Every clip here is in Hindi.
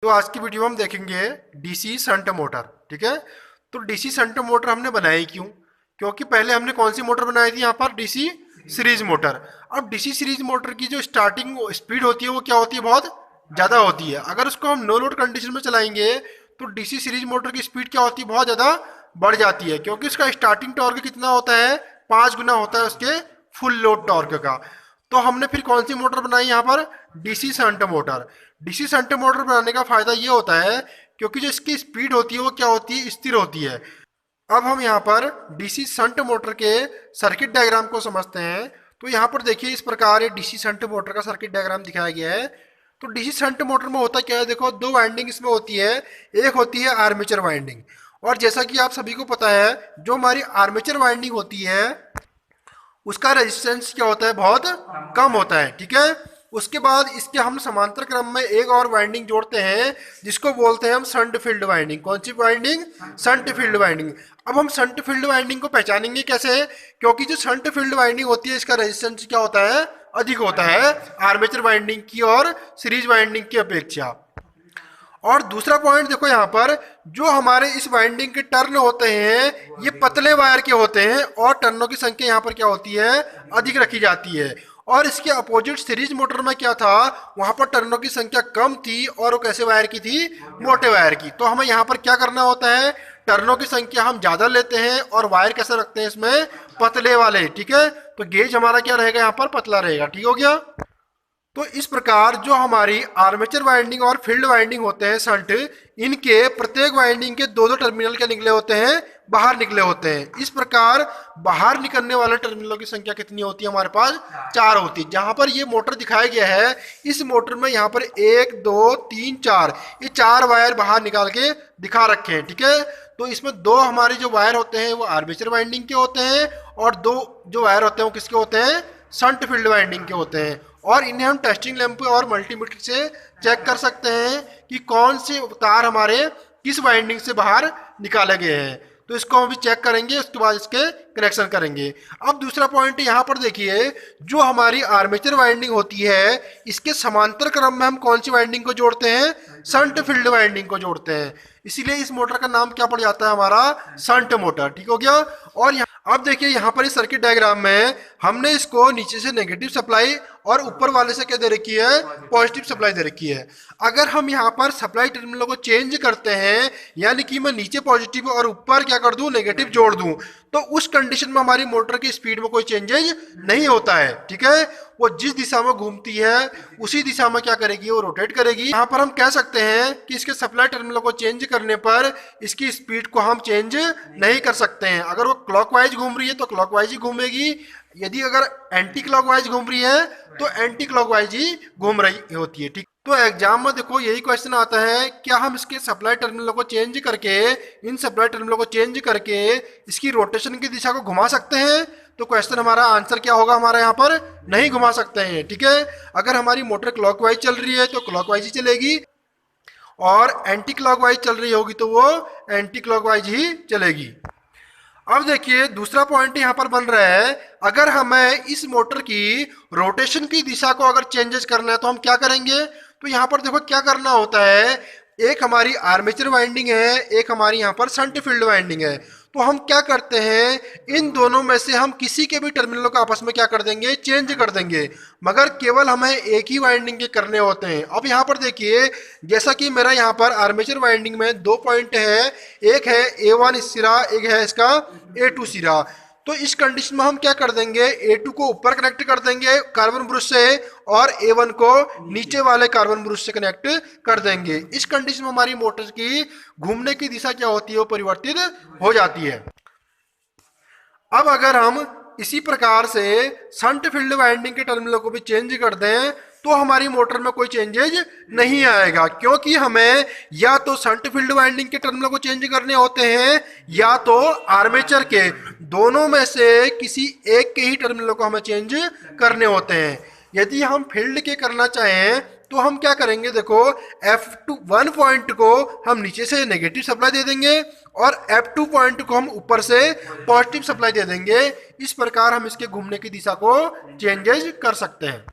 तो आज की वीडियो में हम देखेंगे डीसी शंट मोटर। ठीक है, तो डीसी शंट मोटर हमने बनाई क्यों? क्योंकि पहले हमने कौन सी मोटर बनाई थी यहाँ पर, डीसी सीरीज मोटर। अब डीसी सीरीज मोटर की जो स्टार्टिंग स्पीड होती है वो क्या होती है, बहुत ज़्यादा होती है। अगर उसको हम नो लोड कंडीशन में चलाएंगे तो डीसी सीरीज मोटर की स्पीड क्या होती है, बहुत ज़्यादा बढ़ जाती है, क्योंकि उसका स्टार्टिंग टॉर्क कितना होता है, 5 गुना होता है उसके फुल लोड टॉर्क का। तो हमने फिर कौन सी मोटर बनाई यहाँ पर, DC shunt motor. DC shunt motor बनाने का फायदा ये होता है क्योंकि जो इसकी स्पीड होती है वो क्या होती है, स्थिर होती है। अब हम यहाँ पर डीसी शंट मोटर के सर्किट डायग्राम को समझते हैं। तो यहाँ पर देखिए इस प्रकार डीसी शंट मोटर का सर्किट डायग्राम दिखाया गया है। तो डीसी शंट मोटर में होता क्या है, देखो दो वाइंडिंग इसमें होती है। एक होती है आर्मेचर वाइंडिंग, और जैसा कि आप सभी को पता है जो हमारी आर्मेचर वाइंडिंग होती है उसका रेजिस्टेंस क्या होता है, बहुत कम होता है। ठीक है, उसके बाद इसके हम समांतर क्रम में एक और वाइंडिंग जोड़ते हैं जिसको बोलते हैं हम शंट फील्ड वाइंडिंग। कौन C winding, shunt field winding. अब हम शंट फील्ड वाइंडिंग को पहचानेंगे कैसे, क्योंकि जो शंट फील्ड वाइंडिंग होती है इसका रेजिस्टेंस क्या होता है, अधिक होता है आर्मेचर वाइंडिंग की और सीरीज वाइंडिंग की अपेक्षा। और दूसरा पॉइंट देखो यहाँ पर, जो हमारे इस वाइंडिंग के टर्न होते हैं ये पतले वायर के होते हैं और टर्नों की संख्या यहाँ पर क्या होती है, अधिक रखी जाती है। और इसके अपोजिट सीरीज मोटर में क्या था, वहां पर टर्नों की संख्या कम थी और वो कैसे वायर की थी, मोटे वायर की। तो हमें यहाँ पर क्या करना होता है, टर्नों की संख्या हम ज्यादा लेते हैं और वायर कैसे रखते हैं इसमें, पतले वाले। ठीक है, तो गेज हमारा क्या रहेगा, यहाँ पर पतला रहेगा। ठीक हो गया। तो इस प्रकार जो हमारी आर्मेचर वाइंडिंग और फील्ड वाइंडिंग होते हैं शंट, इनके प्रत्येक वाइंडिंग के दो दो टर्मिनल क्या निकले होते हैं, बाहर निकले होते हैं। इस प्रकार बाहर निकलने वाले टर्मिनलों की संख्या कितनी होती है, हमारे पास 4 होती है। जहां पर ये मोटर दिखाया गया है इस मोटर में यहाँ पर 1 2 3 4 ये 4 वायर बाहर निकाल के दिखा रखे हैं। ठीक है, तो इसमें दो हमारे जो वायर होते हैं वो आर्मेचर वाइंडिंग के होते हैं और दो जो वायर होते हैं वो किसके होते हैं, शंट फील्ड वाइंडिंग के होते हैं। और इन्हें हम टेस्टिंग लैंप और मल्टीमीटर से चेक कर सकते हैं कि कौन से तार हमारे किस वाइंडिंग से बाहर निकाले गए हैं। तो इसको हम भी चेक करेंगे, उसके बाद इसके कनेक्शन करेंगे। अब दूसरा पॉइंट यहाँ पर देखिए, जो हमारी आर्मेचर वाइंडिंग होती है इसके समांतर क्रम में हम कौन सी वाइंडिंग को जोड़ते हैं, शंट फील्ड वाइंडिंग को जोड़ते हैं। इसीलिए इस मोटर का नाम क्या पड़ जाता है हमारा, शंट मोटर। ठीक हो गया। और अब देखिए यहाँ पर इस सर्किट डायग्राम में हमने इसको नीचे से नेगेटिव सप्लाई और ऊपर वाले से क्या दे रखी है, पॉजिटिव सप्लाई दे रखी है। अगर हम यहाँ पर सप्लाई टर्मिनलों को चेंज करते हैं, यानी कि मैं नीचे पॉजिटिव और ऊपर क्या कर दूं, नेगेटिव जोड़ दूं, तो उस कंडीशन में हमारी मोटर की स्पीड में कोई चेंजेज नहीं होता है। ठीक है, वो जिस दिशा में घूमती है उसी दिशा में क्या करेगी, वो रोटेट करेगी। यहाँ पर हम कह सकते हैं कि इसके सप्लाई टर्मिनलों को चेंज करने पर इसकी स्पीड को हम चेंज नहीं कर सकते हैं। अगर वो क्लॉकवाइज घूम रही है तो क्लॉकवाइज ही घूमेगी, यदि अगर एंटी क्लॉकवाइज घूम रही है तो एंटी क्लॉकवाइज ही घूम रही होती है। ठीक, तो एग्जाम में देखो यही क्वेश्चन आता है, क्या हम इसके सप्लाई टर्मिनलों को चेंज करके, इन सप्लाई टर्मिनलों को चेंज करके इसकी रोटेशन की दिशा को घुमा सकते हैं? तो क्वेश्चन हमारा आंसर क्या होगा, हमारा यहाँ पर नहीं घुमा सकते हैं। ठीक है, अगर हमारी मोटर क्लॉकवाइज चल रही है तो क्लॉकवाइज ही चलेगी, और एंटी क्लॉकवाइज चल रही होगी तो वो एंटी क्लॉकवाइज ही चलेगी। अब देखिए दूसरा पॉइंट यहाँ पर बन रहा है, अगर हमें इस मोटर की रोटेशन की दिशा को अगर चेंजेस करना है तो हम क्या करेंगे। तो यहाँ पर देखो क्या करना होता है, एक हमारी आर्मेचर वाइंडिंग है, एक हमारी यहाँ पर शंट फील्ड वाइंडिंग है। तो हम क्या करते हैं, इन दोनों में से हम किसी के भी टर्मिनलों को आपस में क्या कर देंगे, चेंज कर देंगे, मगर केवल हमें एक ही वाइंडिंग के करने होते हैं। अब यहाँ पर देखिए, जैसा कि मेरा यहाँ पर आर्मेचर वाइंडिंग में 2 पॉइंट है, एक है A1 सिरा, एक है इसका A2 सिरा। तो इस कंडीशन में हम क्या कर देंगे, A2 को ऊपर कनेक्ट कर देंगे कार्बन ब्रश से और A1 को नीचे वाले कार्बन ब्रश से कनेक्ट कर देंगे। इस कंडीशन में हमारी मोटर की घूमने की दिशा क्या होती है, वो परिवर्तित हो जाती है। अब अगर हम इसी प्रकार से शंट फील्ड वाइंडिंग के टर्मिनलों को भी चेंज कर दें तो हमारी मोटर में कोई चेंजेज नहीं आएगा, क्योंकि हमें या तो शंट फील्ड वाइंडिंग के टर्मिनलों को चेंज करने होते हैं या तो आर्मेचर के, दोनों में से किसी एक के ही टर्मिनलों को हमें चेंज करने होते हैं। यदि हम फील्ड के करना चाहें तो हम क्या करेंगे, देखो F1 पॉइंट को हम नीचे से नेगेटिव सप्लाई दे देंगे और F2 पॉइंट को हम ऊपर से पॉजिटिव सप्लाई दे देंगे। इस प्रकार हम इसके घूमने की दिशा को चेंजेज कर सकते हैं।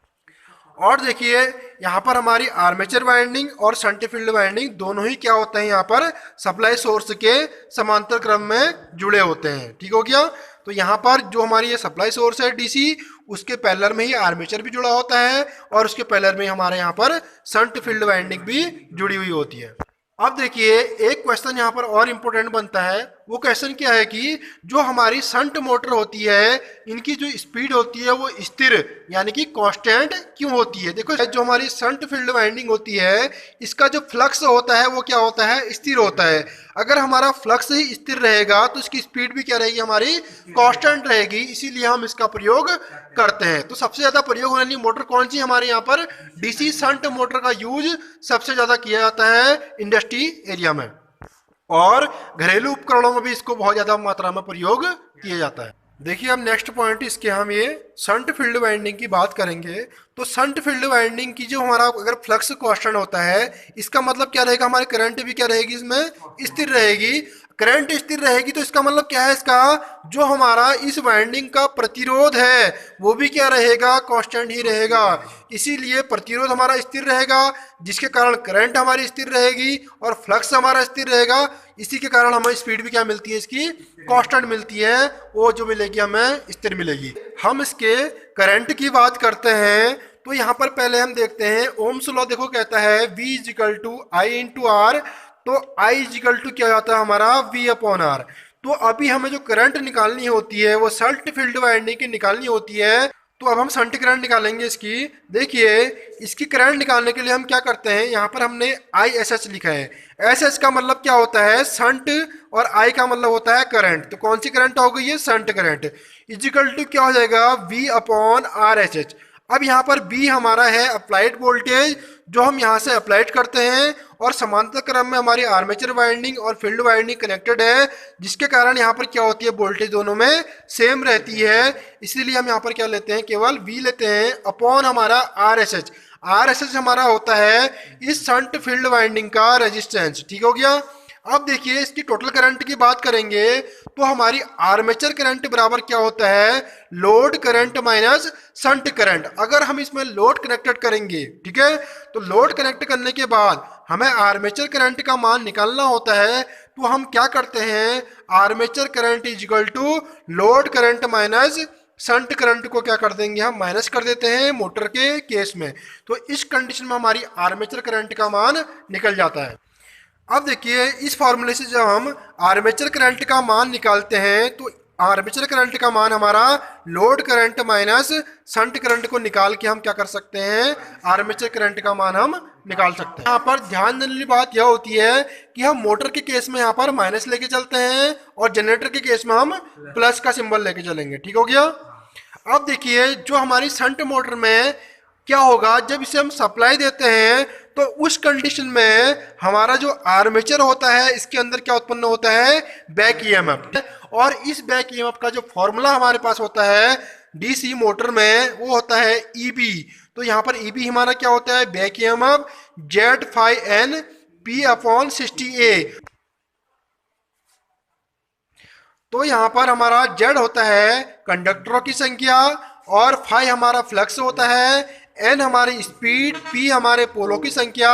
और देखिए यहाँ पर हमारी आर्मेचर वाइंडिंग और शंट फील्ड वाइंडिंग दोनों ही क्या होते हैं, यहाँ पर सप्लाई सोर्स के समांतर क्रम में जुड़े होते हैं। ठीक हो गया। तो यहाँ पर जो हमारी ये सप्लाई सोर्स है डीसी, उसके पैरेलल में ही आर्मेचर भी जुड़ा होता है और उसके पैरेलल में हमारे यहाँ पर शंट फील्ड वाइंडिंग भी जुड़ी हुई होती है। अब देखिए एक क्वेश्चन यहाँ पर और इम्पोर्टेंट बनता है। वो क्वेश्चन क्या है कि जो हमारी शंट मोटर होती है, इनकी जो स्पीड होती है वो स्थिर यानी कि कांस्टेंट क्यों होती है। देखो जो हमारी शंट फील्ड वाइंडिंग होती है, इसका जो फ्लक्स होता है वो क्या होता है, स्थिर होता है। अगर हमारा फ्लक्स ही स्थिर रहेगा तो इसकी स्पीड भी क्या रहेगी, हमारी कांस्टेंट रहेगी। इसीलिए हम इसका प्रयोग करते हैं। तो सबसे ज्यादा प्रयोग होने वाली मोटर कौन सी हमारे यहाँ पर, डीसी शंट मोटर का यूज सबसे ज्यादा किया जाता है इंडस्ट्री एरिया में, और घरेलू उपकरणों में भी इसको बहुत ज्यादा मात्रा में प्रयोग किया जाता है। देखिए अब नेक्स्ट पॉइंट इसके हम ये शंट फील्ड वाइंडिंग की बात करेंगे। तो शंट फील्ड वाइंडिंग की जो हमारा अगर फ्लक्स कांस्टेंट होता है, इसका मतलब क्या रहेगा, हमारी करंट भी क्या रहेगी, इसमें स्थिर रहेगी। करंट स्थिर रहेगी तो इसका मतलब क्या है, इसका जो हमारा इस वाइंडिंग का प्रतिरोध है वो भी क्या रहेगा, कांस्टेंट ही रहेगा। इसीलिए प्रतिरोध हमारा स्थिर रहेगा, जिसके कारण करंट हमारी स्थिर रहेगी और फ्लक्स हमारा स्थिर रहेगा। इसी के कारण हमें स्पीड भी क्या मिलती है, इसकी कांस्टेंट मिलती है, वो जो मिलेगी हमें स्थिर मिलेगी। हम इसके करंट की बात करते हैं तो यहाँ पर पहले हम देखते हैं ओम्स लॉ। देखो कहता है V is equal to I into R, तो I इजिकल टू क्या जाता है हमारा V अपॉन आर। तो अभी हमें जो करंट निकालनी होती है वो शंट फील्ड वाइंडिंग की निकालनी होती है। तो अब हम शंट करंट निकालेंगे इसकी। देखिए इसकी करंट निकालने के लिए हम क्या करते हैं, यहाँ पर हमने ISH लिखा है। SH का मतलब क्या होता है, शंट, और I का मतलब होता है करंट। तो कौन सी करंट हो गई है, शंट करंट। इजिकल टू क्या हो जाएगा, V अपॉन RSH। अब यहाँ पर B हमारा है अप्लाइड वोल्टेज, जो हम यहाँ से अप्लाइड करते हैं, और समांतर क्रम में हमारी आर्मेचर वाइंडिंग और फील्ड वाइंडिंग कनेक्टेड है, जिसके कारण यहाँ पर क्या होती है, वोल्टेज दोनों में सेम रहती है। इसीलिए हम यहाँ पर क्या लेते हैं, केवल V लेते हैं अपॉन हमारा RSH। RSH हमारा होता है इस शंट फील्ड वाइंडिंग का रेजिस्टेंस। ठीक हो गया। अब देखिए इसकी टोटल करंट की बात करेंगे तो हमारी आर्मेचर करंट बराबर क्या होता है, load current minus shunt current. अगर हम इसमें लोड कनेक्टेड करेंगे, ठीक है, तो लोड कनेक्ट करने के बाद हमें आर्मेचर करंट का मान निकालना होता है। तो हम क्या करते हैं, armature current is equal to load current minus shunt current को क्या कर देंगे, हम माइनस कर देते हैं मोटर के केस में। तो इस कंडीशन में हमारी आर्मेचर करंट का मान निकल जाता है। अब देखिए इस फॉर्मूले से जब हम आर्मेचर करंट का मान निकालते हैं तो आर्मेचर करंट का मान हमारा load current minus shunt current को निकाल के हम क्या कर सकते हैं, आर्मेचर करंट का मान हम निकाल सकते हैं। यहाँ पर ध्यान देने वाली बात यह होती है कि हम मोटर के केस में यहाँ पर माइनस लेके चलते हैं और जनरेटर के केस में हम प्लस का सिंबल लेके चलेंगे। ठीक हो गया। अब देखिए जो हमारी शंट मोटर में क्या होगा, जब इसे हम सप्लाई देते हैं तो उस कंडीशन में हमारा जो आर्मेचर होता है इसके अंदर क्या उत्पन्न होता है, बैक ईएमएफ। और इस बैक ईएमएफ का जो फॉर्मूला हमारे पास होता है डीसी मोटर में वो होता है ईबी। तो यहाँ पर ईबी हमारा क्या होता है, back EMF Z five N P upon 60A। तो यहाँ पर हमारा जेड होता है कंडक्टरों की संख्या, और फाइव हमारा फ्लक्स होता है, एन हमारी स्पीड, पी हमारे पोलों की संख्या,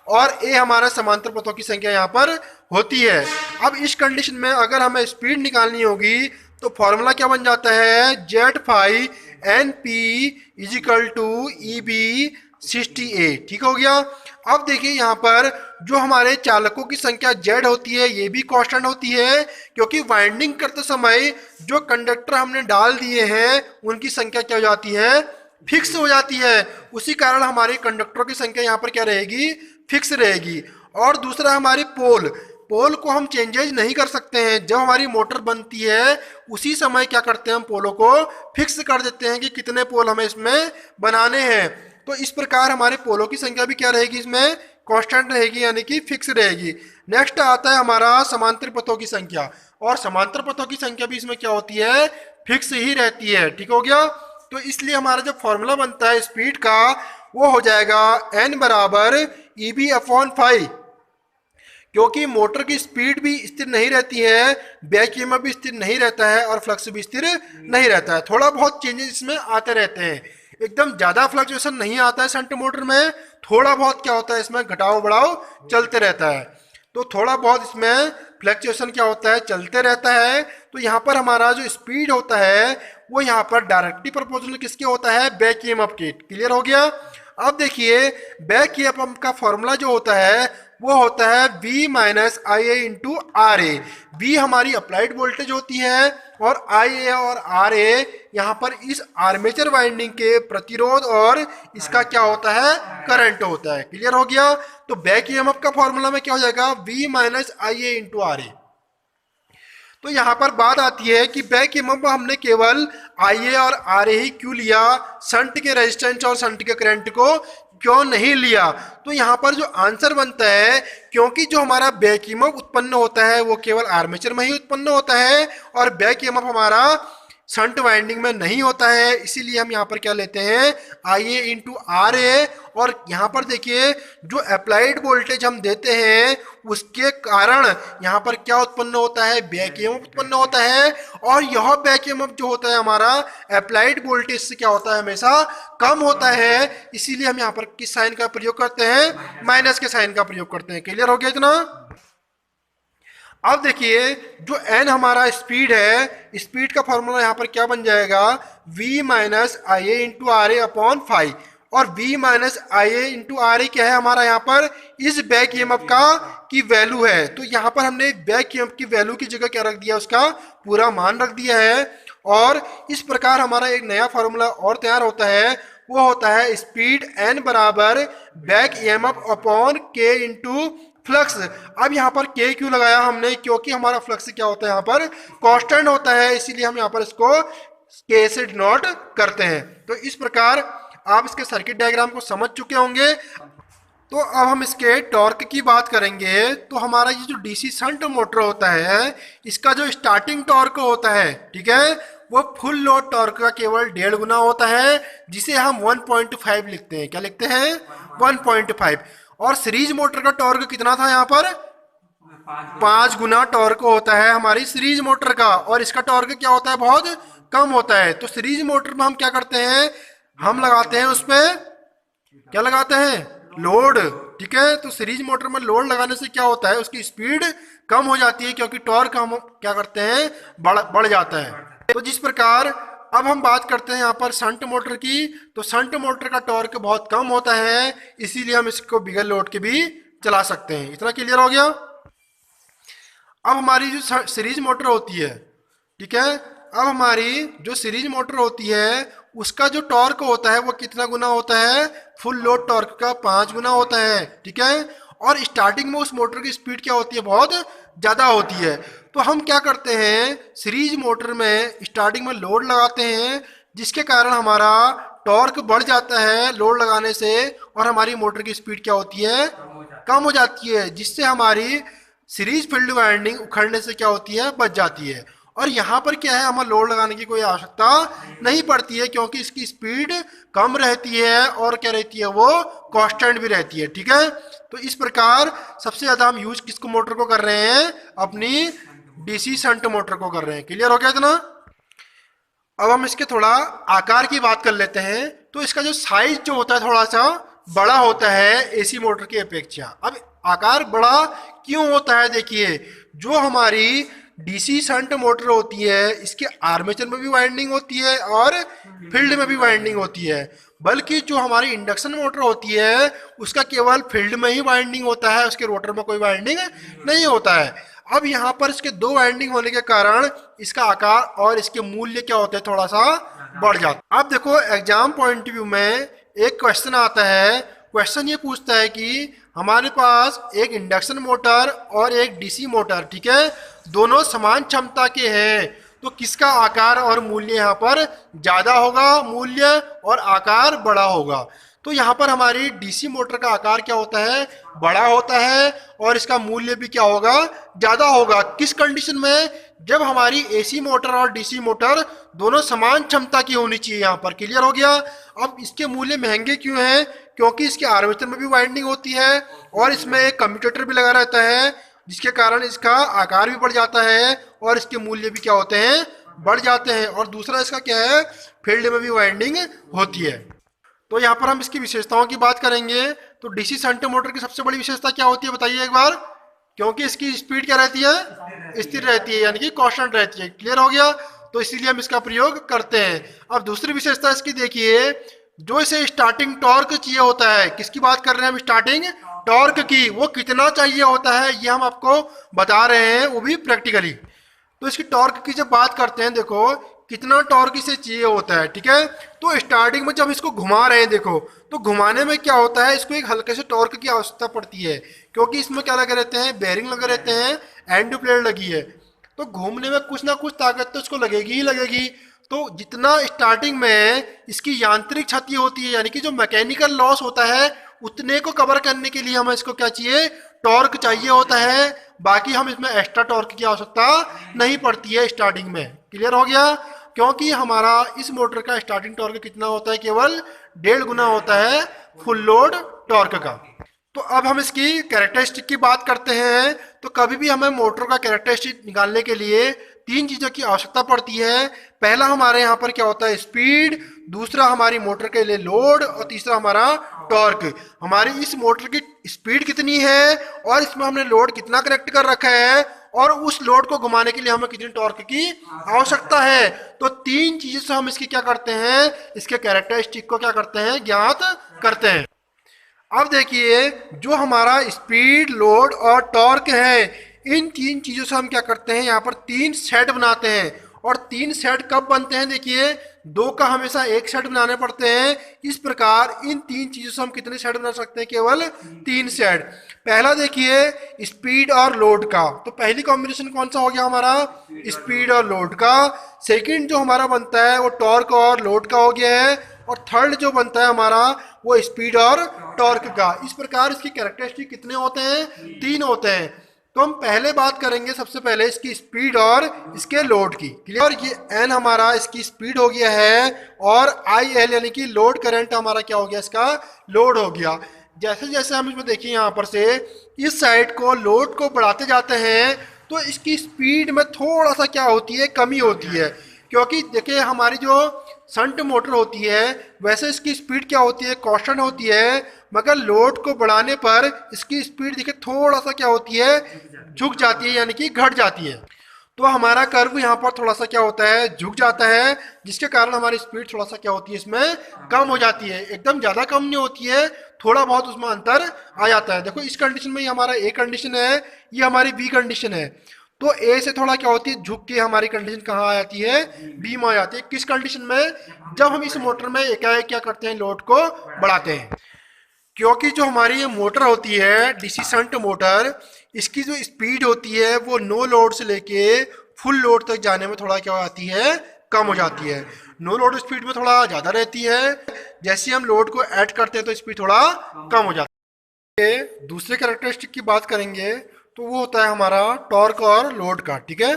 और ए हमारा समांतर पथों की संख्या यहाँ पर होती है। अब इस कंडीशन में अगर हमें स्पीड निकालनी होगी तो फॉर्मूला क्या बन जाता है, Z five N P is equal to E B 60A। ठीक हो गया। अब देखिए यहाँ पर जो हमारे चालकों की संख्या जेड होती है ये भी कांस्टेंट होती है, क्योंकि वाइंडिंग करते समय जो कंडक्टर हमने डाल दिए हैं उनकी संख्या क्या हो जाती है, फिक्स हो जाती है। उसी कारण हमारे कंडक्टरों की संख्या यहाँ पर क्या रहेगी, फिक्स रहेगी। और दूसरा हमारी पोल को हम चेंजेज नहीं कर सकते हैं। जब हमारी मोटर बनती है उसी समय क्या करते हैं, हम पोलों को फिक्स कर देते हैं कि कितने पोल हमें इसमें बनाने हैं। तो इस प्रकार हमारे पोलों की संख्या भी क्या रहेगी, इसमें कांस्टेंट रहेगी यानी कि फिक्स रहेगी। नेक्स्ट आता है हमारा समांतर पथों की संख्या, और समांतर पथों की संख्या भी इसमें क्या होती है, फिक्स ही रहती है। ठीक हो गया। तो इसलिए हमारा जो फॉर्मूला बनता है स्पीड का वो हो जाएगा एन बराबर ई बी अपॉन 5, क्योंकि मोटर की स्पीड भी स्थिर नहीं रहती है, बैक ईएमएफ भी स्थिर नहीं रहता है, और फ्लक्स भी स्थिर नहीं रहता है। थोड़ा बहुत चेंजेस इसमें आते रहते हैं। एकदम ज्यादा फ्लक्चुएशन नहीं आता है शंट मोटर में, थोड़ा बहुत क्या होता है इसमें घटाव बढ़ाव चलते रहता है। तो थोड़ा बहुत इसमें फ्लक्चुएशन क्या होता है, चलते रहता है। तो यहाँ पर हमारा जो स्पीड होता है वो यहाँ पर डायरेक्टली प्रोपोर्शनल किसके होता है, बैक ईएमएफ के। क्लियर हो गया। अब देखिए बैक ईएमएफ का फॉर्मूला जो होता है वो होता है V minus I A into R A. V हमारी अप्लाइड वोल्टेज होती है और आई ए और आर ए यहाँ पर इस आर्मेचर वाइंडिंग के प्रतिरोध और इसका क्या होता है, करंट होता है। क्लियर हो गया। तो बैक ईएमएफ का फॉर्मूला में क्या हो जाएगा, V minus I A into R A. तो यहाँ पर बात आती है कि बैक ईएमएफ में हमने केवल आई ए और आर ए ही क्यों लिया, शंट के रेजिस्टेंस और शंट के करंट को क्यों नहीं लिया। तो यहाँ पर जो आंसर बनता है, क्योंकि जो हमारा बैक ईएमएफ उत्पन्न होता है वो केवल आर्मेचर में ही उत्पन्न होता है और बैक ईएमएफ हमारा शंट वाइंडिंग में नहीं होता है, इसीलिए हम यहाँ पर क्या लेते हैं, आई ए इंटू आर ए। और यहाँ पर देखिए जो अप्लाइड वोल्टेज हम देते हैं उसके कारण यहाँ पर क्या उत्पन्न होता है, बैक ईएमएफ उत्पन्न होता है। और यह बैक ईएमएफ जो होता है हमारा अप्लाइड वोल्टेज से क्या होता है, हमेशा कम होता है, इसीलिए हम यहाँ पर किस साइन का प्रयोग करते हैं, माइनस के साइन का प्रयोग करते हैं। क्लियर हो गया इतना। अब देखिए जो n हमारा स्पीड है, स्पीड का फॉर्मूला यहाँ पर क्या बन जाएगा, v minus I A into R A upon 5। और v minus I A into R A क्या है हमारा, यहाँ पर इस बैक ईएमएफ का की वैल्यू है। तो यहाँ पर हमने बैक ईएमएफ की वैल्यू की जगह क्या रख दिया, उसका पूरा मान रख दिया है। और इस प्रकार हमारा एक नया फॉर्मूला और तैयार होता है, वो होता है स्पीड n बराबर back EMF upon k into flux. अब यहाँ पर k क्यों लगाया हमने, क्योंकि हमारा फ्लक्स क्या होता है यहाँ पर कांस्टेंट होता है, इसीलिए हम यहाँ पर इसको k से डिनोट करते हैं। तो इस प्रकार आप इसके सर्किट डायग्राम को समझ चुके होंगे। तो अब हम इसके टॉर्क की बात करेंगे। तो हमारा ये जो डीसी शंट मोटर होता है इसका जो स्टार्टिंग टॉर्क होता है, ठीक है, वो फुल लोड टॉर्क का केवल 1.5 गुना होता है, जिसे हम 1.5 लिखते हैं। क्या लिखते हैं, 1.5। और सीरीज मोटर का टॉर्क कितना था, यहाँ पर 5 गुना टॉर्क होता है हमारी सीरीज मोटर का। और इसका टॉर्क क्या होता है, बहुत कम होता है। तो सीरीज मोटर में हम क्या करते हैं, हम लगाते हैं उसमें क्या लगाते हैं, लोड। ठीक है। तो सीरीज मोटर में लोड लगाने से क्या होता है, उसकी स्पीड कम हो जाती है, क्योंकि टॉर्क हम क्या करते हैं, बढ़ जाता है। तो जिस प्रकार अब हम बात करते हैं यहाँ पर शंट मोटर की, तो शंट मोटर का टॉर्क बहुत कम होता है, इसीलिए हम इसको बिगर लोड के भी चला सकते हैं। इतना क्लियर हो गया। अब हमारी जो सीरीज मोटर होती है, ठीक है, अब हमारी जो सीरीज मोटर होती है उसका जो टॉर्क होता है वो कितना गुना होता है, फुल लोड टॉर्क का 5 गुना होता है। ठीक है। और स्टार्टिंग में उस मोटर की स्पीड क्या होती है, बहुत ज़्यादा होती है। तो हम क्या करते हैं, सीरीज मोटर में स्टार्टिंग में लोड लगाते हैं, जिसके कारण हमारा टॉर्क बढ़ जाता है लोड लगाने से, और हमारी मोटर की स्पीड क्या होती है, कम हो जाती है, जिससे हमारी सीरीज फील्ड वाइंडिंग उखड़ने से क्या होती है, बच जाती है। और यहाँ पर क्या है, हमें लोड लगाने की कोई आवश्यकता नहीं पड़ती है, क्योंकि इसकी स्पीड कम रहती है और क्या रहती है, वो कांस्टेंट भी रहती है। ठीक है। तो इस प्रकार सबसे ज़्यादा हम यूज किसको मोटर को कर रहे हैं, अपनी डीसी शंट मोटर को कर रहे हैं। क्लियर हो गया इतना। अब हम इसके थोड़ा आकार की बात कर लेते हैं। तो इसका जो साइज जो होता है थोड़ा सा बड़ा होता है एसी मोटर की अपेक्षा। अब आकार बड़ा क्यों होता है, देखिए जो हमारी डीसी शंट मोटर होती है इसके आर्मेचर में भी वाइंडिंग होती है और फील्ड में भी वाइंडिंग होती है, बल्कि जो हमारी इंडक्शन मोटर होती है उसका केवल फील्ड में ही वाइंडिंग होता है, उसके रोटर में कोई वाइंडिंग नहीं होता है। अब यहाँ पर इसके 2 वाइंडिंग होने के कारण इसका आकार और इसके मूल्य क्या होते हैं, थोड़ा सा बढ़ जाता है। अब देखो एग्जाम पॉइंट व्यू में एक क्वेश्चन आता है, क्वेश्चन ये पूछता है कि हमारे पास एक इंडक्शन मोटर और एक डीसी मोटर, ठीक है, दोनों समान क्षमता के हैं, तो किसका आकार और मूल्य यहाँ पर ज़्यादा होगा, मूल्य और आकार बड़ा होगा। तो यहाँ पर हमारी डीसी मोटर का आकार क्या होता है, बड़ा होता है, और इसका मूल्य भी क्या होगा, ज़्यादा होगा। किस कंडीशन में, जब हमारी एसी मोटर और डीसी मोटर दोनों समान क्षमता की होनी चाहिए। यहाँ पर क्लियर हो गया। अब इसके मूल्य महंगे क्यों हैं, क्योंकि इसके आर्मेचर में भी वाइंडिंग होती है और इसमें एक कम्यूटेटर भी लगा रहता है, जिसके कारण इसका आकार भी बढ़ जाता है और इसके मूल्य भी क्या होते हैं, बढ़ जाते हैं, और दूसरा इसका क्या है, फील्ड में भी वाइंडिंग होती है। तो यहाँ पर हम इसकी विशेषताओं की बात करेंगे। तो डीसी शंट मोटर की सबसे बड़ी विशेषता क्या होती है बताइए एक बार। क्योंकि इसकी स्पीड क्या रहती है, स्थिर रहती है, यानी कि कांस्टेंट रहती है। क्लियर हो गया, तो इसीलिए हम इसका प्रयोग करते हैं। अब दूसरी विशेषता इसकी देखिए, जो इसे स्टार्टिंग टॉर्क चाहिए होता है, किसकी बात कर रहे हैं हम, स्टार्टिंग टॉर्क की, वो कितना चाहिए होता है ये हम आपको बता रहे हैं, वो भी प्रैक्टिकली। तो इसकी टॉर्क की जब बात करते हैं, देखो कितना टॉर्क इसे चाहिए होता है, ठीक है। तो स्टार्टिंग में जब इसको घुमा रहे हैं, देखो तो घुमाने में क्या होता है, इसको एक हल्के से टॉर्क की आवश्यकता पड़ती है, क्योंकि इसमें क्या लगे रहते हैं, बेरिंग लगे रहते हैं, एंड प्लेट लगी है। तो घूमने में कुछ ना कुछ ताकत तो इसको लगेगी ही लगेगी। तो जितना स्टार्टिंग में इसकी यांत्रिक क्षति होती है, यानी कि जो मैकेनिकल लॉस होता है, उतने को कवर करने के लिए हमें इसको क्या चाहिए, टॉर्क चाहिए होता है। बाकी हम इसमें एक्स्ट्रा टॉर्क की आवश्यकता नहीं पड़ती है स्टार्टिंग में। क्लियर हो गया, क्योंकि हमारा इस मोटर का स्टार्टिंग टॉर्क कितना होता है, केवल 1.5 गुना होता है फुल लोड टॉर्क का। तो अब हम इसकी कैरेक्टरिस्टिक की बात करते हैं। तो कभी भी हमें मोटर का कैरेक्टरिस्टिक निकालने के लिए 3 चीज़ों की आवश्यकता पड़ती है। पहला हमारे यहाँ पर क्या होता है, स्पीड, दूसरा हमारी मोटर के लिए लोड, और तीसरा हमारा टॉर्क। हमारी इस मोटर की स्पीड कितनी है, और इसमें हमने लोड कितना कनेक्ट कर रखा है, और उस लोड को घुमाने के लिए हमें कितनी टॉर्क की आवश्यकता है। तो 3 चीजों से हम इसकी क्या करते हैं, इसके कैरेक्टरिस्टिक को क्या करते हैं, ज्ञात करते हैं। अब देखिए, जो हमारा स्पीड, लोड और टॉर्क है, इन 3 चीजों से हम क्या करते हैं, यहाँ पर 3 सेट बनाते हैं। और 3 सेट कब बनते हैं, देखिए 2 का हमेशा एक सेट बनाने पड़ते हैं। इस प्रकार इन 3 चीजों से हम कितने सेट बना सकते हैं, केवल 3 सेट। पहला देखिए स्पीड और लोड का, तो पहली कॉम्बिनेशन कौन सा हो गया हमारा, स्पीड और लोड का। सेकंड जो हमारा बनता है वो टॉर्क और लोड का हो गया है, और थर्ड जो बनता है हमारा वो स्पीड और टॉर्क का। इस प्रकार इसकी कैरेक्टरिस्टिक कितने होते हैं, 3 होते हैं। तो हम पहले बात करेंगे सबसे पहले इसकी स्पीड और इसके लोड की। क्लियर, ये एन हमारा इसकी स्पीड हो गया है, और आई एल यानी कि लोड करंट हमारा क्या हो गया, इसका लोड हो गया। जैसे जैसे हम इसमें देखिए यहाँ पर से इस साइड को लोड को बढ़ाते जाते हैं, तो इसकी स्पीड में थोड़ा सा क्या होती है, कमी होती है। क्योंकि देखिए हमारी जो शंट मोटर होती है, वैसे इसकी स्पीड क्या होती है, कांस्टेंट होती है, मगर लोड को बढ़ाने पर इसकी स्पीड देखिए थोड़ा सा क्या होती है, झुक जाती है, यानी कि घट जाती है। तो हमारा कर्व यहाँ पर थोड़ा सा क्या होता है, झुक जाता है, जिसके कारण हमारी स्पीड थोड़ा सा क्या होती है, इसमें कम हो जाती है। एकदम ज्यादा कम नहीं होती है, थोड़ा बहुत उसमें अंतर आ जाता है। देखो इस कंडीशन में ये हमारा ए कंडीशन है, ये हमारी बी कंडीशन है। तो ए से थोड़ा क्या होती है, झुक के हमारी कंडीशन कहाँ आ जाती है, बी में आ जाती है। किस कंडीशन में, जब हम इस मोटर में एकाएक क्या करते हैं, लोड को बढ़ाते हैं। क्योंकि जो हमारी ये मोटर होती है डीसी शंट मोटर, इसकी जो स्पीड होती है वो नो लोड से लेके फुल लोड तक जाने में थोड़ा क्या हो जाती है, कम हो जाती है। नो लोड स्पीड में थोड़ा ज़्यादा रहती है, जैसे हम लोड को ऐड करते हैं तो स्पीड थोड़ा कम हो जाती है। दूसरे कैरेक्टरिस्टिक की बात करेंगे तो वो होता है हमारा टॉर्क और लोड का। ठीक है,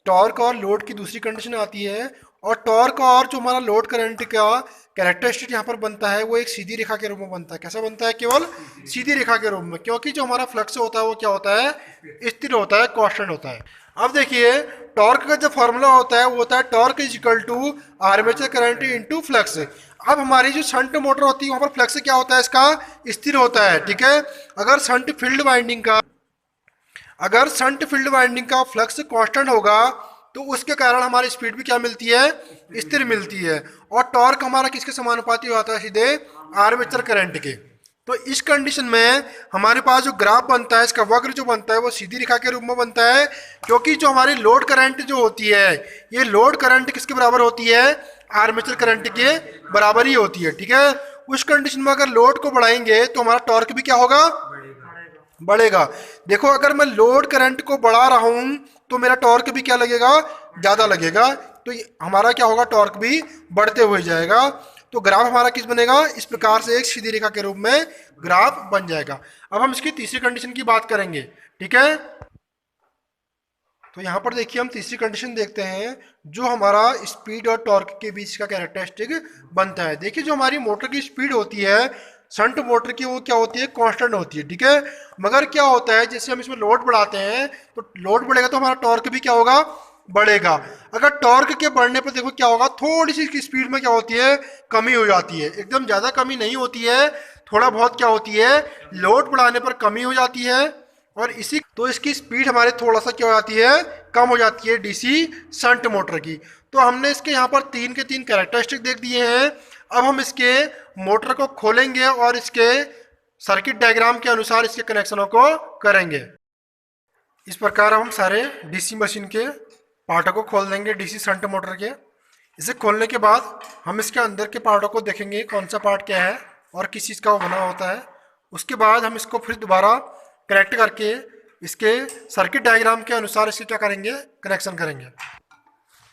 टॉर्क और लोड की दूसरी कंडीशन आती है। और टॉर्क और जो हमारा लोड करंट का कैरेक्टरिस्टिक यहाँ पर बनता है, वो एक सीधी रेखा के रूप में बनता है। कैसा बनता है, केवल सीधी रेखा के रूप में, क्योंकि जो हमारा फ्लक्स होता है वो क्या होता है, स्थिर होता है, कांस्टेंट होता है। अब देखिए टॉर्क का जो फॉर्मूला होता है वो होता है torque is equal to armature current into flux. अब हमारी जो शंट मोटर होती है वहाँ पर फ्लक्स क्या होता है, इसका स्थिर होता है। ठीक है, अगर शंट फील्ड वाइंडिंग का फ्लक्स कांस्टेंट होगा तो उसके कारण हमारी स्पीड भी क्या मिलती है, स्थिर मिलती है। और टॉर्क हमारा किसके समानुपाती होता है, सीधे आर्मेचर करंट के। तो इस कंडीशन में हमारे पास जो ग्राफ बनता है, इसका वक्र जो बनता है वो सीधी रेखा के रूप में बनता है। क्योंकि जो हमारी लोड करंट जो होती है, ये लोड करंट किसके बराबर होती है, आर्मेचर करंट के बराबर ही होती है। ठीक है, उस कंडीशन में अगर लोड को बढ़ाएंगे तो हमारा टॉर्क भी क्या होगा, बढ़ेगा। देखो अगर मैं लोड करंट को बढ़ा रहा हूं तो मेरा टॉर्क भी क्या लगेगा, ज्यादा लगेगा। तो हमारा क्या होगा, टॉर्क भी बढ़ते हुए जाएगा। तो ग्राफ हमारा किस बनेगा, इस प्रकार से एक सीधी रेखा के रूप में ग्राफ बन जाएगा। अब हम इसकी तीसरी कंडीशन की बात करेंगे। ठीक है, तो यहाँ पर देखिए हम तीसरी कंडीशन देखते हैं, जो हमारा स्पीड और टॉर्क के बीच का कैरेक्टरिस्टिक बनता है। देखिए जो हमारी मोटर की स्पीड होती है शंट मोटर की, वो क्या होती है, कांस्टेंट होती है। ठीक है, मगर क्या होता है, जैसे हम इसमें लोड बढ़ाते हैं तो लोड बढ़ेगा तो हमारा टॉर्क भी क्या होगा, बढ़ेगा। अगर टॉर्क के बढ़ने पर देखो क्या होगा, थोड़ी सी स्पीड में क्या होती है, कमी हो जाती है। एकदम ज़्यादा कमी नहीं होती है, थोड़ा बहुत क्या होती है, लोड बढ़ाने पर कमी हो जाती है। और इसी तो इसकी स्पीड हमारे थोड़ा सा क्या हो जाती है, कम हो जाती है डीसी शंट मोटर की। तो हमने इसके यहाँ पर 3 के 3 कैरेक्टरिस्टिक देख दिए हैं। अब हम इसके मोटर को खोलेंगे और इसके सर्किट डायग्राम के अनुसार इसके कनेक्शनों को करेंगे। इस प्रकार हम सारे डीसी मशीन के पार्टों को खोल देंगे, डीसी शंट मोटर के। इसे खोलने के बाद हम इसके अंदर के पार्टों को देखेंगे, कौन सा पार्ट क्या है और किस चीज़ का वो बना होता है। उसके बाद हम इसको फिर दोबारा कनेक्ट करके इसके सर्किट डायग्राम के अनुसार इसके क्या करेंगे, कनेक्शन करेंगे।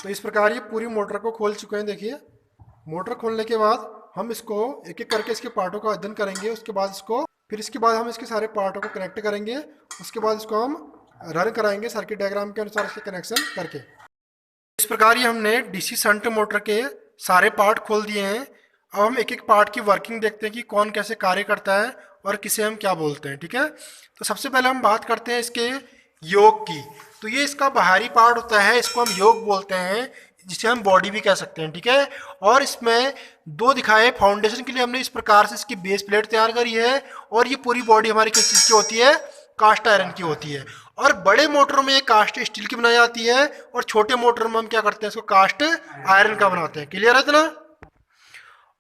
तो इस प्रकार ये पूरी मोटर को खोल चुके हैं। देखिए, मोटर खोलने के बाद हम इसको एक एक करके इसके पार्टों का अध्ययन करेंगे। उसके बाद इसके बाद हम इसके सारे पार्टों को कनेक्ट करेंगे। उसके बाद इसको हम रन कराएंगे सर्किट डायग्राम के अनुसार इसके कनेक्शन करके। इस प्रकार ये हमने डीसी शंट मोटर के सारे पार्ट खोल दिए हैं। अब हम एक एक पार्ट की वर्किंग देखते हैं कि कौन कैसे कार्य करता है और किसे हम क्या बोलते हैं। ठीक है, तो सबसे पहले हम बात करते हैं इसके योग की। तो ये इसका बाहरी पार्ट होता है, इसको हम योग बोलते हैं, जिसे हम बॉडी भी कह सकते हैं। ठीक है, और इसमें दो दिखाए फाउंडेशन के लिए हमने इस प्रकार से इसकी बेस प्लेट तैयार करी है। और ये पूरी बॉडी हमारी किस चीज़ की होती है, कास्ट आयरन की होती है। और बड़े मोटरों में ये कास्ट स्टील की बनाई जाती है और छोटे मोटर में हम क्या करते हैं, इसको कास्ट आयरन का बनाते हैं। क्लियर है इतना?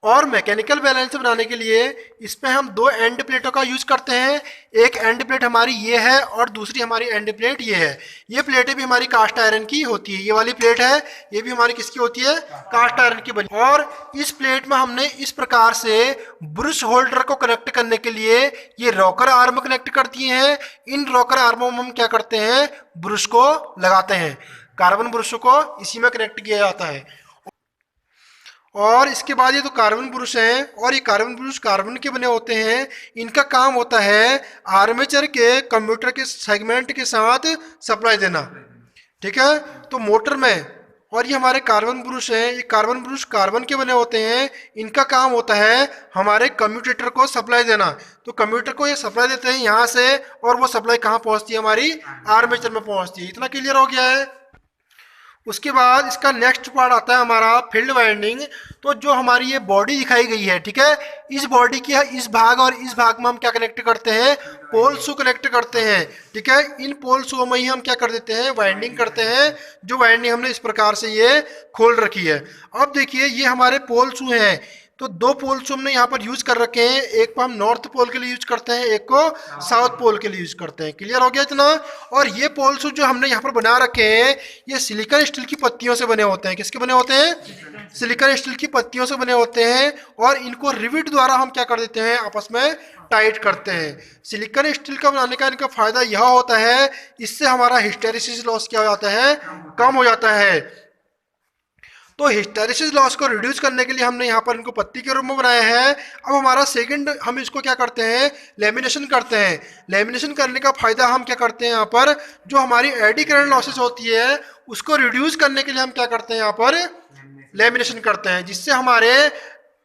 और मैकेनिकल बैलेंस बनाने के लिए इसमें हम दो एंड प्लेटों का यूज करते हैं। एक एंड प्लेट हमारी ये है और दूसरी हमारी एंड प्लेट ये है। ये प्लेटें भी हमारी कास्ट आयरन की होती है। ये वाली प्लेट है, ये भी हमारी किसकी होती है, कास्ट आयरन की बनी। और इस प्लेट में हमने इस प्रकार से ब्रुश होल्डर को कनेक्ट करने के लिए ये रॉकर आर्म कनेक्ट कर दिए हैं। इन रॉकर आर्मों में हम क्या करते हैं, ब्रुश को लगाते हैं। कार्बन ब्रुश को इसी में कनेक्ट किया जाता है। और इसके बाद ये तो कार्बन ब्रुश हैं और ये कार्बन ब्रुश कार्बन के बने होते हैं। इनका काम होता है आर्मेचर के कम्यूटर के सेगमेंट के साथ सप्लाई देना। ठीक है, तो मोटर में, और ये हमारे कार्बन ब्रुश हैं, ये कार्बन ब्रुश कार्बन के बने होते हैं। इनका काम होता है हमारे कम्यूटेटर को सप्लाई देना। तो कम्यूटर को ये सप्लाई देते हैं यहाँ से, और वो सप्लाई कहाँ पहुँचती है, हमारी आर्मेचर में पहुँचती है। इतना क्लियर हो गया है? उसके बाद इसका नेक्स्ट पार्ट आता है हमारा फील्ड वाइंडिंग। तो जो हमारी ये बॉडी दिखाई गई है, ठीक है, इस बॉडी की इस भाग और इस भाग में हम क्या कनेक्ट करते हैं, पोल शू कनेक्ट करते हैं। ठीक है, इन पोल शू में ही हम क्या कर देते हैं, वाइंडिंग करते हैं। जो वाइंडिंग हमने इस प्रकार से ये खोल रखी है। अब देखिए, ये हमारे पोल शू हैं। तो दो पोल शू हमने यहाँ पर यूज कर रखे हैं। एक को हम नॉर्थ पोल के लिए यूज करते हैं, एक को साउथ पोल के लिए यूज करते हैं। क्लियर हो गया इतना? और ये पोल शू जो हमने यहाँ पर बना रखे हैं, ये सिलिकॉन स्टील की पत्तियों से बने होते हैं। किसके बने होते हैं? सिलिकॉन स्टील की पत्तियों से बने होते हैं। और इनको रिविट द्वारा हम क्या कर देते हैं, आपस में टाइट करते हैं। सिलिकॉन स्टील का बनाने का इनका फायदा यह होता है, इससे हमारा हिस्टेरिसिस लॉस क्या हो जाता है, कम हो जाता है। तो हिस्टेरिसिस लॉस को रिड्यूस करने के लिए हमने यहाँ पर इनको पत्ती के रूप में बनाया है। अब हमारा सेकंड, हम इसको क्या करते हैं, लेमिनेशन करते हैं। लेमिनेशन करने का फायदा हम क्या करते हैं, यहाँ पर जो हमारी एडी करंट लॉसेस होती है उसको रिड्यूस करने के लिए हम क्या करते हैं, यहाँ पर लेमिनेशन करते हैं, जिससे हमारे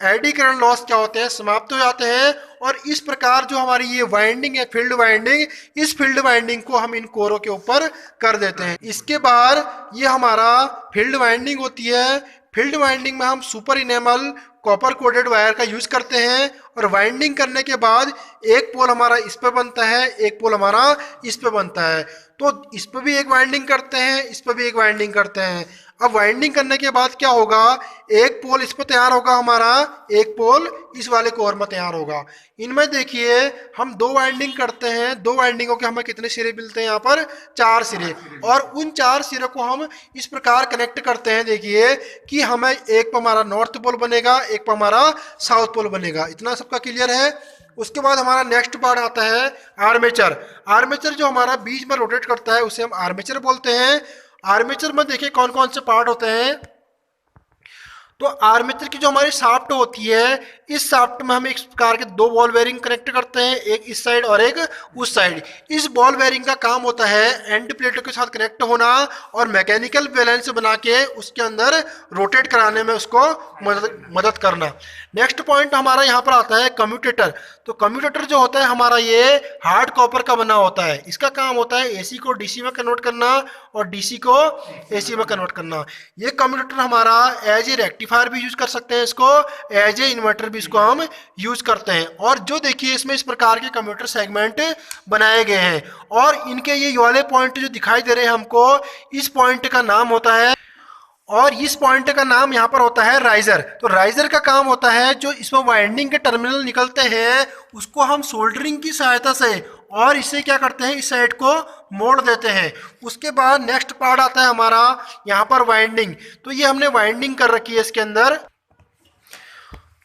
एडी करंट लॉस क्या होते हैं, समाप्त हो जाते हैं। और इस प्रकार जो हमारी ये वाइंडिंग है, फील्ड वाइंडिंग, इस फील्ड वाइंडिंग को हम इन कोरों के ऊपर कर देते हैं। इसके बाद ये हमारा फील्ड वाइंडिंग होती है। फील्ड वाइंडिंग में हम super enamel copper coated wire का यूज करते हैं। और वाइंडिंग करने के बाद एक पोल हमारा इस पे बनता है, एक पोल हमारा इस पे बनता है। तो इस पे भी एक वाइंडिंग करते हैं, इस पे भी एक वाइंडिंग करते हैं। अब वाइंडिंग करने के बाद क्या होगा, एक पोल इस पर तैयार होगा हमारा, एक पोल इस वाले कोर में तैयार होगा। इनमें देखिए, हम दो वाइंडिंग करते हैं, दो वाइंडिंगों के हमें कितने सिरे मिलते हैं, यहाँ पर 4 सिरे। और उन 4 सिरे को हम इस प्रकार कनेक्ट करते हैं, देखिए, कि हमें एक पर हमारा नॉर्थ पोल बनेगा, एक पर हमारा साउथ पोल बनेगा। इतना सबका क्लियर है? उसके बाद हमारा नेक्स्ट पार्ट आता है आर्मेचर। आर्मेचर जो हमारा बीच में रोटेट करता है उसे हम आर्मेचर बोलते हैं। आर्मेचर में देखिए कौन कौन से पार्ट होते हैं। तो आर्मेचर की जो हमारी शाफ्ट होती है, इस शाफ्ट में हम इस प्रकार के दो बॉल बेरिंग कनेक्ट करते हैं, एक इस साइड और एक उस साइड। इस बॉल बेरिंग का काम होता है एंड प्लेटों के साथ कनेक्ट होना और मैकेनिकल बैलेंस बना के उसके अंदर रोटेट कराने में उसको मदद करना। नेक्स्ट पॉइंट हमारा यहाँ पर आता है कम्यूटेटर। तो कम्यूटेटर जो होता है हमारा ये हार्ड कॉपर का बना होता है। इसका काम होता है एसी को डीसी में कन्वर्ट करना और डीसी को एसी में कन्वर्ट करना। ये कम्यूटेटर हमारा एज ए रेक्टिफायर भी यूज कर सकते हैं, इसको एज ए इन्वर्टर भी इसको हम यूज करते हैं। और जो देखिए इसमें इस प्रकार के कम्यूटेटर सेगमेंट बनाए गए हैं और इनके ये वाले पॉइंट जो दिखाई दे रहे हैं हमको, इस पॉइंट का नाम होता है, और इस पॉइंट का नाम यहाँ पर होता है राइजर। तो राइजर का काम होता है जो इसमें वाइंडिंग के टर्मिनल निकलते हैं उसको हम सोल्डरिंग की सहायता से और इसे क्या करते हैं, इस साइड को मोड़ देते हैं। उसके बाद नेक्स्ट पार्ट आता है हमारा यहाँ पर वाइंडिंग। तो ये हमने वाइंडिंग कर रखी है इसके अंदर।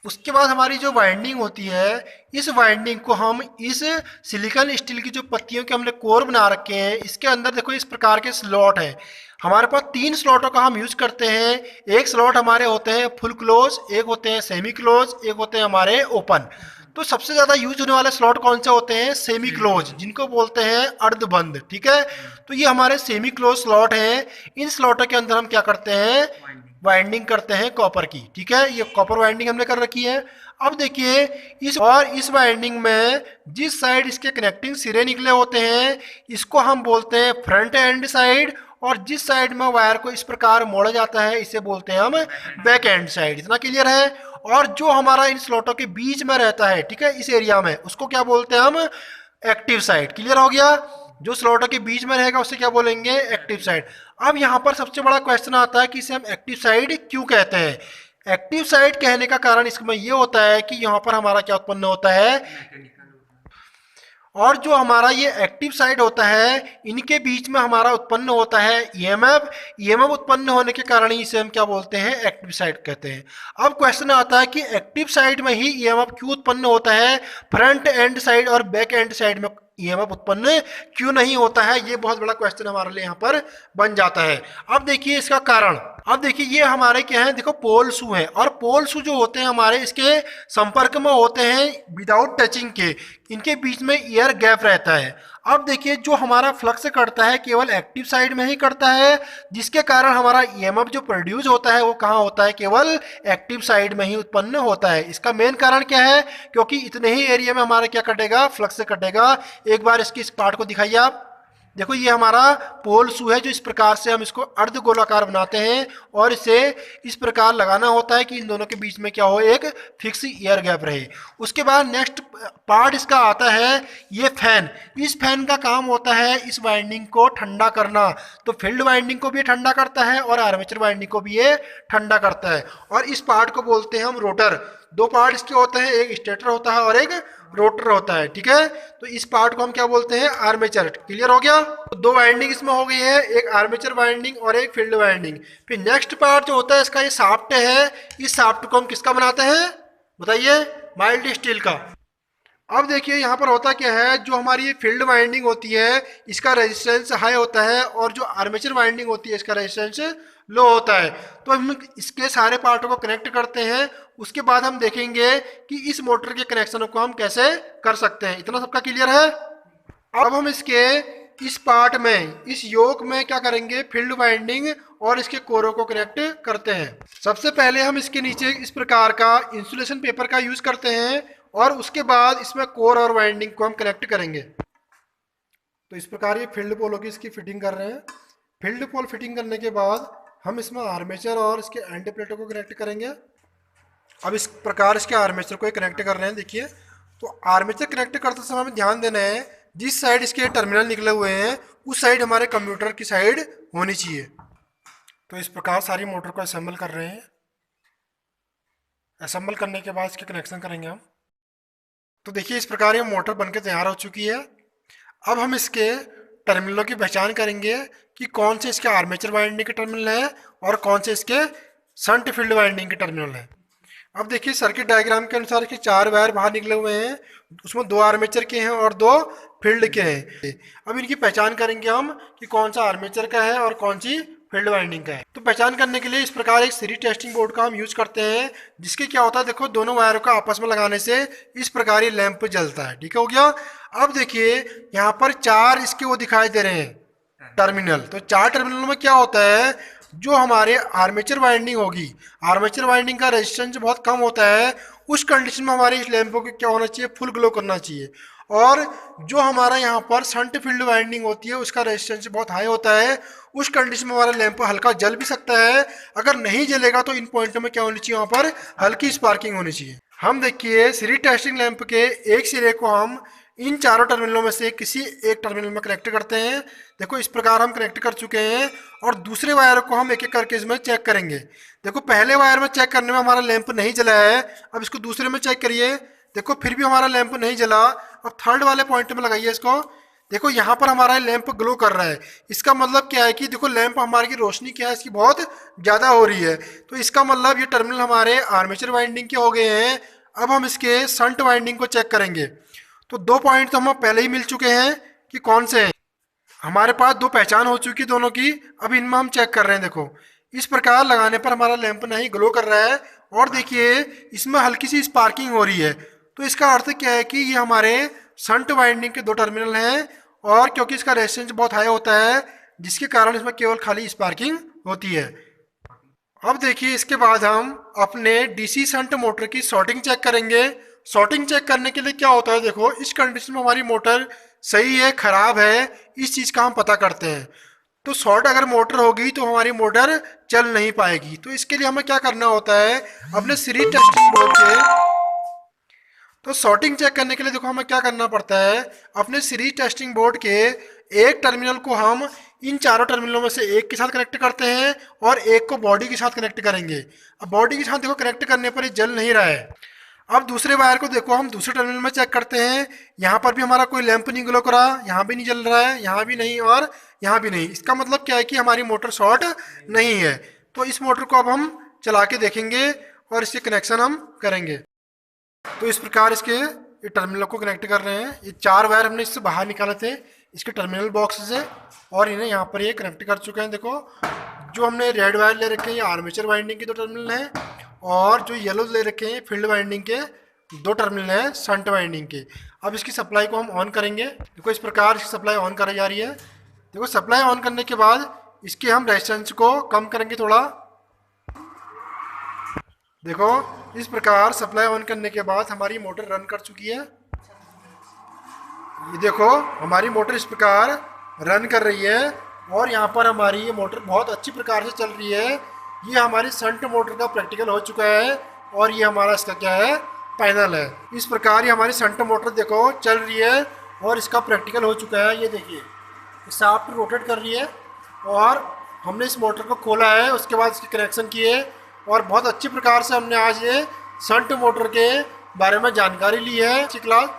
उसके बाद हमारी जो वाइंडिंग होती है, इस वाइंडिंग को हम इस सिलिकॉन स्टील की जो पत्तियों के हमने कोर बना रखे हैं, इसके अंदर देखो इस प्रकार के स्लॉट है। हमारे पास 3 स्लॉटों का हम यूज करते हैं। एक स्लॉट हमारे होते हैं फुल क्लोज, एक होते हैं सेमी क्लोज, एक होते हैं हमारे ओपन। तो सबसे ज्यादा यूज होने वाले स्लॉट कौन से होते हैं, सेमी क्लोज, जिनको बोलते हैं अर्धबंद। ठीक है, तो ये हमारे सेमी क्लोज स्लॉट हैं। इन स्लॉटों के अंदर हम क्या करते हैं, वाइंडिंग करते हैं कॉपर की। ठीक है, ये कॉपर वाइंडिंग हमने कर रखी है। अब देखिए इस वाइंडिंग में जिस साइड इसके कनेक्टिंग सिरे निकले होते हैं इसको हम बोलते हैं फ्रंट एंड साइड, और जिस साइड में वायर को इस प्रकार मोड़ा जाता है इसे बोलते हैं हम बैक एंड साइड। इतना क्लियर है। और जो हमारा इन स्लॉटों के बीच में रहता है, ठीक है, इस एरिया में, उसको क्या बोलते हैं हम, एक्टिव साइड। क्लियर हो गया। जो स्लॉटों के बीच में रहेगा उसे क्या बोलेंगे, एक्टिव साइड। अब यहाँ पर सबसे बड़ा क्वेश्चन आता है कि इसे हम एक्टिव साइड क्यों कहते हैं। एक्टिव साइड कहने का कारण इसमें ये होता है कि यहाँ पर हमारा क्या उत्पन्न होता है, और जो हमारा ये एक्टिव साइड होता है इनके बीच में हमारा उत्पन्न होता है ईएमएफ। ईएमएफ उत्पन्न होने के कारण ही इसे हम क्या बोलते हैं, एक्टिव साइड कहते हैं। अब क्वेश्चन आता है कि एक्टिव साइड में ही ईएमएफ क्यों उत्पन्न होता है, फ्रंट एंड साइड और बैक एंड साइड में ईएमएफ उत्पन्न क्यों नहीं होता है। ये बहुत बड़ा क्वेश्चन हमारे लिए यहाँ पर बन जाता है। अब देखिए इसका कारण। अब देखिए ये हमारे क्या है, देखो पोल शू है, और पोल शू जो होते हैं हमारे इसके संपर्क में होते हैं विदाउट टचिंग के, इनके बीच में एयर गैप रहता है। अब देखिए जो हमारा फ्लक्स करता है केवल एक्टिव साइड में ही करता है, जिसके कारण हमारा ईएमएफ जो प्रोड्यूस होता है वो कहाँ होता है, केवल एक्टिव साइड में ही उत्पन्न होता है। इसका मेन कारण क्या है, क्योंकि इतने ही एरिया में हमारा क्या कटेगा, फ्लक्स कटेगा। एक बार इसकी इस पार्ट को दिखाइए आप। देखो ये हमारा पोल शू है, जो इस प्रकार से हम इसको अर्ध गोलाकार बनाते हैं और इसे इस प्रकार लगाना होता है कि इन दोनों के बीच में क्या हो, एक फिक्स एयर गैप रहे। उसके बाद नेक्स्ट पार्ट इसका आता है ये फैन। इस फैन का काम होता है इस वाइंडिंग को ठंडा करना। तो फील्ड वाइंडिंग को भी ठंडा करता है और आर्मेचर वाइंडिंग को भी ये ठंडा करता है। और इस पार्ट को बोलते हैं हम रोटर। 2 पार्ट इसके होते हैं, एक स्टेटर होता है और एक रोटर होता है। ठीक है, तो इस पार्ट को हम क्या बोलते हैं, आर्मेचर। क्लियर हो गया। तो 2 वाइंडिंग इसमें हो गई है, एक आर्मेचर वाइंडिंग और एक फील्ड वाइंडिंग। फिर नेक्स्ट पार्ट जो होता है इसका ये शाफ्ट है। इस शाफ्ट को हम किसका बनाते हैं बताइए, माइल्ड स्टील का। अब देखिए यहाँ पर होता क्या है, जो हमारी ये फील्ड वाइंडिंग होती है इसका रेजिस्टेंस हाई होता है और जो आर्मेचर वाइंडिंग होती है इसका रेजिस्टेंस लो होता है। तो हम इसके सारे पार्टों को कनेक्ट करते हैं। उसके बाद हम देखेंगे कि इस मोटर के कनेक्शनों को हम कैसे कर सकते हैं। इतना सबका क्लियर है। अब हम इसके इस पार्ट में, इस योक में क्या करेंगे, फील्ड वाइंडिंग और इसके कोरों को कनेक्ट करते हैं। सबसे पहले हम इसके नीचे इस प्रकार का इंसुलेशन पेपर का यूज करते हैं और उसके बाद इसमें कोर और वाइंडिंग को हम कनेक्ट करेंगे। तो इस प्रकार ये फील्ड पोलों की इसकी फिटिंग कर रहे हैं। फील्ड पोल फिटिंग करने के बाद हम इसमें आर्मेचर और इसके एंटी प्लेटों को कनेक्ट करेंगे। अब इस प्रकार इसके आर्मेचर को कनेक्ट कर रहे हैं। देखिए, तो आर्मेचर कनेक्ट करते समय हमें ध्यान देना है जिस साइड इसके टर्मिनल निकले हुए हैं उस साइड हमारे कंप्यूटर की साइड होनी चाहिए। तो इस प्रकार सारी मोटर को असेंबल कर रहे हैं। असेंबल करने के बाद इसके कनेक्शन करेंगे हम। तो देखिए इस प्रकार ये मोटर बनकर तैयार हो चुकी है। अब हम इसके टर्मिनलों की पहचान करेंगे कि कौन से इसके आर्मेचर वाइंडिंग के टर्मिनल है और कौन से इसके शंट फील्ड वाइंडिंग के टर्मिनल है। अब देखिए सर्किट डायग्राम के अनुसार इसके 4 वायर बाहर निकले हुए हैं, उसमें 2 आर्मेचर के हैं और 2 फील्ड के हैं। अब इनकी पहचान करेंगे हम कि कौन सा आर्मेचर का है और कौन सी फील्ड वाइंडिंग का है। तो पहचान करने के लिए इस प्रकार एक सीरीज टेस्टिंग बोर्ड का हम यूज करते हैं, जिसके क्या होता है, देखो दोनों वायरों का आपस में लगाने से इस प्रकार ये लैंप जलता है। ठीक हो गया। अब देखिए यहाँ पर 4 इसके वो दिखाई दे रहे हैं टर्मिनल। तो 4 टर्मिनल में क्या होता है, जो हमारे आर्मेचर वाइंडिंग होगी, आर्मेचर वाइंडिंग का रेजिस्टेंस बहुत कम होता है, उस कंडीशन में हमारे इस लैंपों को क्या होना चाहिए, फुल ग्लो करना चाहिए। और जो हमारा यहाँ पर शंट फील्ड वाइंडिंग होती है उसका रेजिस्टेंस बहुत हाई होता है, उस कंडीशन में हमारा लैंप हल्का जल भी सकता है। अगर नहीं जलेगा तो इन पॉइंटों में क्या होनी चाहिए, वहाँ पर हल्की स्पार्किंग होनी चाहिए। हम देखिए सीरीज टेस्टिंग लैंप के एक सिरे को हम इन चारों टर्मिनलों में से किसी एक टर्मिनल में कनेक्ट करते हैं। देखो इस प्रकार हम कनेक्ट कर चुके हैं, और दूसरे वायर को हम एक एक करके इसमें चेक करेंगे। देखो पहले वायर में चेक करने में हमारा लैंप नहीं जला है, अब इसको दूसरे में चेक करिए, देखो फिर भी हमारा लैंप नहीं जला। अब थर्ड वाले पॉइंट में लगाइए इसको, देखो यहाँ पर हमारा लैंप ग्लो कर रहा है। इसका मतलब क्या है कि देखो लैंप हमारी की रोशनी क्या है, इसकी बहुत ज़्यादा हो रही है। तो इसका मतलब ये टर्मिनल हमारे आर्मेचर वाइंडिंग के हो गए हैं। अब हम इसके शंट वाइंडिंग को चेक करेंगे। तो 2 पॉइंट तो हम पहले ही मिल चुके हैं कि कौन से हैं, हमारे पास 2 पहचान हो चुकी दोनों की। अब इनमें हम चेक कर रहे हैं। देखो इस प्रकार लगाने पर हमारा लैंप नहीं ग्लो कर रहा है, और देखिए इसमें हल्की सी स्पार्किंग हो रही है। तो इसका अर्थ क्या है कि ये हमारे शंट वाइंडिंग के 2 टर्मिनल हैं, और क्योंकि इसका रेजिस्टेंस बहुत हाई होता है, जिसके कारण इसमें केवल खाली स्पार्किंग होती है। अब देखिए इसके बाद हम अपने डीसी शंट मोटर की शॉर्टिंग चेक करेंगे। शॉर्टिंग चेक करने के लिए क्या होता है, देखो इस कंडीशन में हमारी मोटर सही है खराब है, इस चीज़ का हम पता करते हैं। तो शॉर्ट अगर मोटर होगी तो हमारी मोटर चल नहीं पाएगी। तो इसके लिए हमें क्या करना होता है, अपने सीरीज टेस्टिंग बोर्ड के, तो शॉर्टिंग चेक करने के लिए देखो हमें क्या करना पड़ता है, अपने सीरीज टेस्टिंग बोर्ड के एक टर्मिनल को हम इन चारों टर्मिनलों में से एक के साथ कनेक्ट करते हैं, और एक को बॉडी के साथ कनेक्ट करेंगे। अब बॉडी के साथ देखो कनेक्ट करने पर ये जल नहीं रहा है। अब दूसरे वायर को देखो हम दूसरे टर्मिनल में चेक करते हैं, यहाँ पर भी हमारा कोई लैंप नहीं ग्लो करा, यहाँ भी नहीं जल रहा है, यहाँ भी नहीं और यहाँ भी नहीं। इसका मतलब क्या है कि हमारी मोटर शॉर्ट नहीं है। तो इस मोटर को अब हम चला के देखेंगे और इसके कनेक्शन हम करेंगे। तो इस प्रकार इसके ये टर्मिनल को कनेक्ट कर रहे हैं। ये 4 वायर हमने इससे बाहर निकाले थे इसके टर्मिनल बॉक्स से, और इन्हें यहाँ पर ये कनेक्ट कर चुके हैं। देखो जो हमने रेड वायर ले रखे हैं ये आर्मेचर वाइंडिंग के 2 टर्मिनल हैं, और जो येलो ले रखे हैं फील्ड वाइंडिंग के 2 टर्मिनल हैं शंट वाइंडिंग के। अब इसकी सप्लाई को हम ऑन करेंगे। देखो इस प्रकार इसकी सप्लाई ऑन करी जा रही है। देखो सप्लाई ऑन करने के बाद इसके हम रेजिस्टेंस को कम करेंगे थोड़ा। देखो इस प्रकार सप्लाई ऑन करने के बाद हमारी मोटर रन कर चुकी है। ये देखो हमारी मोटर इस प्रकार रन कर रही है, और यहाँ पर हमारी ये मोटर बहुत अच्छी प्रकार से चल रही है। ये हमारी शंट मोटर का प्रैक्टिकल हो चुका है, और ये हमारा इसका क्या है, पैनल है। इस प्रकार ये हमारी शंट मोटर देखो चल रही है, और इसका प्रैक्टिकल हो चुका है। ये देखिए शाफ्ट रोटेट कर रही है, और हमने इस मोटर को खोला है, उसके बाद इसके कनेक्शन किए, और बहुत अच्छी प्रकार से हमने आज ये शंट मोटर के बारे में जानकारी ली है। अच्छी क्लास,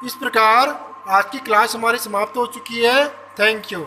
इस प्रकार आज की क्लास हमारी समाप्त हो चुकी है। Thank you.